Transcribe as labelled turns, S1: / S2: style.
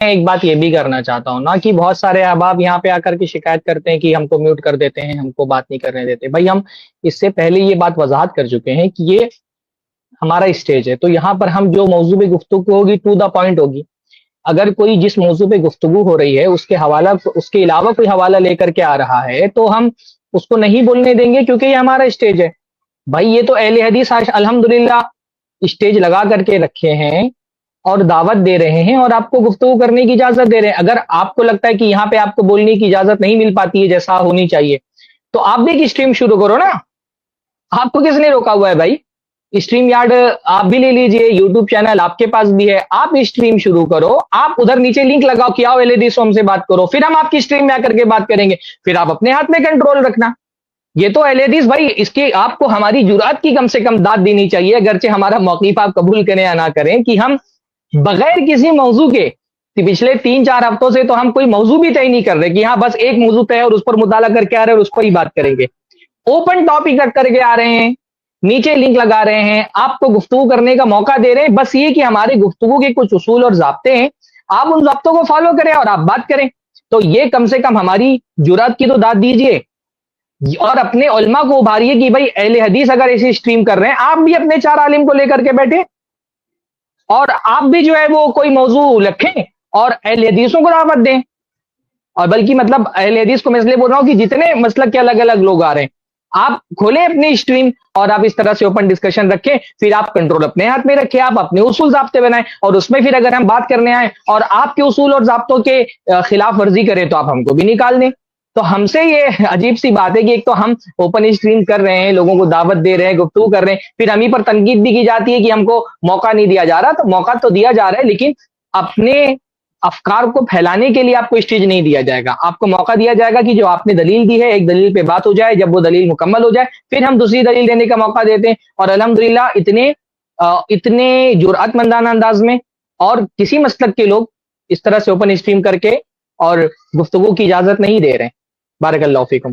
S1: ایک بات یہ بھی کرنا چاہتا ہوں نا کہ بہت سارے احباب یہاں پہ آ کر کے شکایت کرتے ہیں کہ ہم کو میوٹ کر دیتے ہیں، ہم کو بات نہیں کرنے دیتے. بھائی ہم اس سے پہلے یہ بات وضاحت کر چکے ہیں کہ یہ ہمارا اسٹیج ہے، تو یہاں پر ہم جو موضوع پہ گفتگو ہوگی ٹو دا پوائنٹ ہوگی. اگر کوئی جس موضوع پہ گفتگو ہو رہی ہے اس کے حوالہ، اس کے علاوہ کوئی حوالہ لے کر کے آ رہا ہے تو ہم اس کو نہیں بولنے دیں گے، کیونکہ یہ ہمارا اسٹیج ہے. بھائی یہ تو اہل حدیث الحمدللہ اسٹیج لگا کر کے رکھے ہیں اور دعوت دے رہے ہیں اور آپ کو گفتگو کرنے کی اجازت دے رہے ہیں. اگر آپ کو لگتا ہے کہ یہاں پہ آپ کو بولنے کی اجازت نہیں مل پاتی ہے جیسا ہونی چاہیے، تو آپ بھی ایک اسٹریم شروع کرو نا. آپ کو کس نے روکا ہوا ہے بھائی؟ اسٹریم یارڈ آپ بھی لے لیجئے، یوٹیوب چینل آپ کے پاس بھی ہے، آپ اسٹریم شروع کرو، آپ ادھر نیچے لنک لگاؤ کہ آؤ اہل حدیث ہم سے بات کرو، پھر ہم آپ کی اسٹریم میں آ کر کے بات کریں گے. پھر آپ اپنے ہاتھ میں کنٹرول رکھنا. یہ تو اہل حدیث بھائی، اس کی آپ کو ہماری جرات کی کم سے کم داد دینی چاہیے، اگرچہ ہمارا موقف آپ قبول کریں یا نہ کریں، کہ ہم بغیر کسی موضوع کے پچھلے 3-4 ہفتوں سے تو ہم کوئی موضوع بھی طے نہیں کر رہے کہ ہاں بس ایک موضوع طے ہے اور اس پر مطالعہ کر کے آ رہے ہیں اور اس پر ہی بات کریں گے. اوپن ٹاپک رکھ کر کے آ رہے ہیں، نیچے لنک لگا رہے ہیں، آپ کو گفتگو کرنے کا موقع دے رہے ہیں. بس یہ کہ ہمارے گفتگو کے کچھ اصول اور ضابطے ہیں، آپ ان ضابطوں کو فالو کریں اور آپ بات کریں. تو یہ کم سے کم ہماری جرات کی تو داد دیجئے اور اپنے علماء کو ابھاریے کہ بھائی اہل حدیث اگر ایسی اسٹریم کر رہے ہیں، آپ بھی اپنے 4 عالم کو لے کر کے بیٹھے اور آپ بھی جو ہے وہ کوئی موضوع رکھیں اور اہل حدیثوں کو دعوت دیں. اور بلکہ مطلب اہل حدیث کو میں اس لیے بول رہا ہوں کہ جتنے مسلک کے الگ الگ لوگ آ رہے ہیں، آپ کھولیں اپنی اسٹریم اور آپ اس طرح سے اوپن ڈسکشن رکھیں. پھر آپ کنٹرول اپنے ہاتھ میں رکھیں، آپ اپنے اصول ضابطے بنائیں اور اس میں پھر اگر ہم بات کرنے آئیں اور آپ کے اصول اور ضابطوں کے خلاف ورزی کریں تو آپ ہم کو بھی نکال دیں. تو ہم سے یہ عجیب سی بات ہے کہ ایک تو ہم اوپن اسٹریم کر رہے ہیں، لوگوں کو دعوت دے رہے ہیں، گفتگو کر رہے ہیں، پھر ہم ہی پر تنقید بھی کی جاتی ہے کہ ہم کو موقع نہیں دیا جا رہا. تو موقع تو دیا جا رہا ہے، لیکن اپنے افکار کو پھیلانے کے لیے آپ کو اسٹیج نہیں دیا جائے گا. آپ کو موقع دیا جائے گا کہ جو آپ نے دلیل دی ہے، ایک دلیل پہ بات ہو جائے، جب وہ دلیل مکمل ہو جائے پھر ہم دوسری دلیل دینے کا موقع دیتے ہیں. اور الحمدللہ اتنے جرأت مندانہ انداز میں اور کسی مسلک کے لوگ اس طرح سے اوپن اسٹریم کر کے اور گفتگو کی اجازت نہیں دے رہے ہیں. بارک اللہ فیکم.